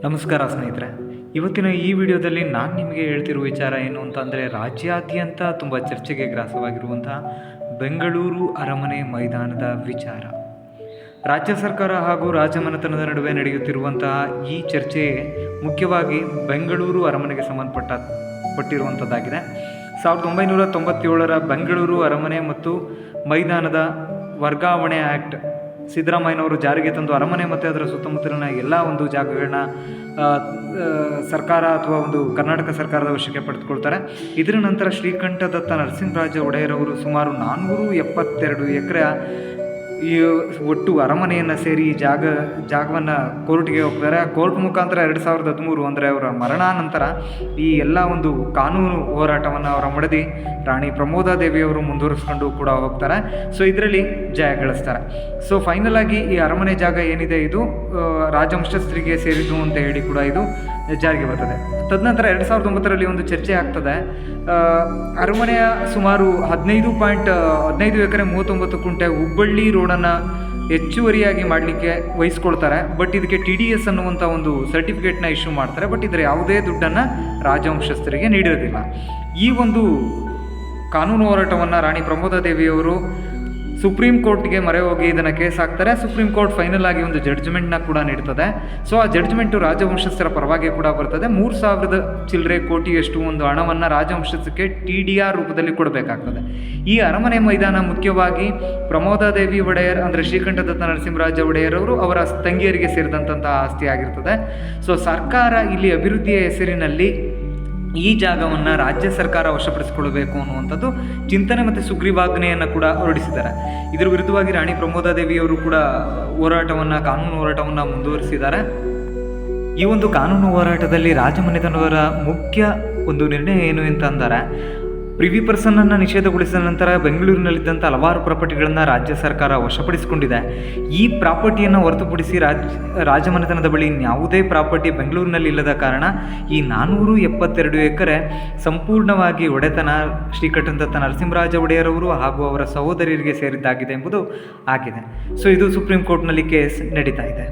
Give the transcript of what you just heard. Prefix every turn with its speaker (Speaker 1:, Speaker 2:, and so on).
Speaker 1: ನಮಸ್ಕಾರ ಸ್ನೇಹಿತರೆ. ಇವತ್ತಿನ ಈ ವಿಡಿಯೋದಲ್ಲಿ ನಾನು ನಿಮಗೆ ಹೇಳ್ತಿರುವ ವಿಚಾರ ಏನು ಅಂತಂದರೆ, ರಾಜ್ಯಾದ್ಯಂತ ತುಂಬ ಚರ್ಚೆಗೆ ಗ್ರಾಸವಾಗಿರುವಂತಹ ಬೆಂಗಳೂರು ಅರಮನೆ ಮೈದಾನದ ವಿಚಾರ. ರಾಜ್ಯ ಸರ್ಕಾರ ಹಾಗೂ ರಾಜಮನೆತನದ ನಡುವೆ ನಡೆಯುತ್ತಿರುವಂತಹ ಈ ಚರ್ಚೆ ಮುಖ್ಯವಾಗಿ ಬೆಂಗಳೂರು ಅರಮನೆಗೆ ಸಂಬಂಧಪಟ್ಟಿರುವಂಥದ್ದಾಗಿದೆ. 1997ರ ಬೆಂಗಳೂರು ಅರಮನೆ ಮತ್ತು ಮೈದಾನದ ವರ್ಗಾವಣೆ ಆ್ಯಕ್ಟ್ ಸಿದ್ದರಾಮಯ್ಯನವರು ಜಾರಿಗೆ ತಂದು ಅರಮನೆ ಮತ್ತು ಅದರ ಸುತ್ತಮುತ್ತಲಿನ ಎಲ್ಲ ಒಂದು ಜಾಗಗಳನ್ನ ಸರ್ಕಾರ ಅಥವಾ ಒಂದು ಕರ್ನಾಟಕ ಸರ್ಕಾರದ ವಶಕ್ಕೆ ಪಡೆದುಕೊಳ್ತಾರೆ. ಇದರ ನಂತರ ಶ್ರೀಕಂಠದತ್ತ ನರಸಿಂಹರಾಜ ಒಡೆಯರವರು ಸುಮಾರು 472 ಎಕರೆ ಈ ಒಟ್ಟು ಅರಮನೆಯನ್ನು ಸೇರಿ ಜಾಗವನ್ನು ಕೋರ್ಟ್ಗೆ ಹೋಗ್ತಾರೆ. ಆ ಕೋರ್ಟ್ ಮುಖಾಂತರ 2013 ಅಂದರೆ ಅವರ ಮರಣಾನಂತರ ಈ ಎಲ್ಲ ಒಂದು ಕಾನೂನು ಹೋರಾಟವನ್ನು ಅವರ ಮಡದಿ ರಾಣಿ ಪ್ರಮೋದಾದೇವಿಯವರು ಮುಂದುವರಿಸ್ಕೊಂಡು ಕೂಡ ಹೋಗ್ತಾರೆ. ಸೊ ಇದರಲ್ಲಿ ಜಯ ಗಳಿಸ್ತಾರೆ. ಸೊ ಫೈನಲ್ ಆಗಿ ಈ ಅರಮನೆ ಜಾಗ ಏನಿದೆ ಇದು ರಾಜವಂಶಸ್ಥರಿಗೆ ಸೇರಿದ್ದು ಅಂತ ಹೇಳಿ ಕೂಡ ಇದು ಜಾರಿಗೆ ಬರ್ತದೆ. ತದನಂತರ 2009ರಲ್ಲಿ ಒಂದು ಚರ್ಚೆ ಆಗ್ತದೆ. ಅರಮನೆಯ ಸುಮಾರು 15 ಎಕರೆ 39 ಕುಂಟೆ ಹುಬ್ಬಳ್ಳಿ ರೋಡನ್ನು ಹೆಚ್ಚುವರಿಯಾಗಿ ಮಾಡಲಿಕ್ಕೆ ವಹಿಸ್ಕೊಳ್ತಾರೆ. ಬಟ್ ಇದಕ್ಕೆ TDS ಅನ್ನುವಂಥ ಒಂದು ಸರ್ಟಿಫಿಕೇಟ್ನ ಇಶ್ಯೂ ಮಾಡ್ತಾರೆ. ಬಟ್ ಇದರ ಯಾವುದೇ ದುಡ್ಡನ್ನು ರಾಜವಂಶಸ್ಥರಿಗೆ ನೀಡಿರೋದಿಲ್ಲ. ಈ ಒಂದು ಕಾನೂನು ಹೋರಾಟವನ್ನು ರಾಣಿ ಪ್ರಮೋದಾದೇವಿಯವರು ಸುಪ್ರೀಂ ಕೋರ್ಟ್ಗೆ ಮೊರೆ ಹೋಗಿ ಇದನ್ನು ಕೇಸ್ ಹಾಕ್ತಾರೆ. ಸುಪ್ರೀಂ ಕೋರ್ಟ್ ಫೈನಲ್ ಆಗಿ ಒಂದು ಜಡ್ಜ್ಮೆಂಟ್ನ ಕೂಡ ನೀಡ್ತದೆ. ಸೊ ಆ ಜಡ್ಜ್ಮೆಂಟು ರಾಜವಂಶಸ್ಥರ ಪರವಾಗಿ ಕೂಡ ಬರ್ತದೆ. 3,000 ಚಿಲ್ಲರೆ ಕೋಟಿಯಷ್ಟು ಒಂದು ಹಣವನ್ನು ರಾಜವಂಶಸ್ಥಕ್ಕೆ TDR ರೂಪದಲ್ಲಿ ಕೊಡಬೇಕಾಗ್ತದೆ. ಈ ಅರಮನೆ ಮೈದಾನ ಮುಖ್ಯವಾಗಿ ಪ್ರಮೋದಾದೇವಿ ಒಡೆಯರ್ ಅಂದರೆ ಶ್ರೀಕಂಠದತ್ತ ನರಸಿಂಹರಾಜ ಒಡೆಯರವರು ಅವರ ತಂಗಿಯರಿಗೆ ಸೇರಿದಂತಹ ಆಸ್ತಿ ಆಗಿರ್ತದೆ. ಸೊ ಸರ್ಕಾರ ಇಲ್ಲಿ ಅಭಿವೃದ್ಧಿಯ ಹೆಸರಿನಲ್ಲಿ ಈ ಜಾಗವನ್ನು ರಾಜ್ಯ ಸರ್ಕಾರ ವಶಪಡಿಸಿಕೊಳ್ಳಬೇಕು ಅನ್ನುವಂಥದ್ದು ಚಿಂತನೆ ಮತ್ತು ಸುಗ್ರೀವಾಜ್ಞೆಯನ್ನು ಕೂಡ ಹೊರಡಿಸಿದ್ದಾರೆ. ಇದರ ವಿರುದ್ಧವಾಗಿ ರಾಣಿ ಪ್ರಮೋದಾದೇವಿಯವರು ಕೂಡ ಕಾನೂನು ಹೋರಾಟವನ್ನು ಮುಂದುವರಿಸಿದ್ದಾರೆ. ಈ ಒಂದು ಕಾನೂನು ಹೋರಾಟದಲ್ಲಿ ರಾಜಮನೆತನವರ ಮುಖ್ಯ ಒಂದು ನಿರ್ಣಯ ಏನು ಅಂತ ಅಂದರೆ, ಪ್ರಿವಿ ಪರ್ಸನನ್ನು ನಿಷೇಧಗೊಳಿಸಿದ ನಂತರ ಬೆಂಗಳೂರಿನಲ್ಲಿದ್ದಂಥ ಹಲವಾರು ಪ್ರಾಪರ್ಟಿಗಳನ್ನು ರಾಜ್ಯ ಸರ್ಕಾರ ವಶಪಡಿಸಿಕೊಂಡಿದೆ. ಈ ಪ್ರಾಪರ್ಟಿಯನ್ನು ಹೊರತುಪಡಿಸಿ ರಾಜಮನೆತನದ ಬಳಿ ಯಾವುದೇ ಪ್ರಾಪರ್ಟಿ ಬೆಂಗಳೂರಿನಲ್ಲಿ ಇಲ್ಲದ ಕಾರಣ ಈ 472 ಎಕರೆ ಸಂಪೂರ್ಣವಾಗಿ ಒಡೆತನ ಶ್ರೀಕಂಠದತ್ತ ನರಸಿಂಹರಾಜ ಒಡೆಯರವರು ಹಾಗೂ ಅವರ ಸಹೋದರಿಯರಿಗೆ ಸೇರಿದ್ದಾಗಿದೆ ಎಂಬುದು ಆಗಿದೆ. ಸೊ ಇದು ಸುಪ್ರೀಂ ಕೋರ್ಟ್ನಲ್ಲಿ ಕೇಸ್ ನಡೀತಾ ಇದೆ.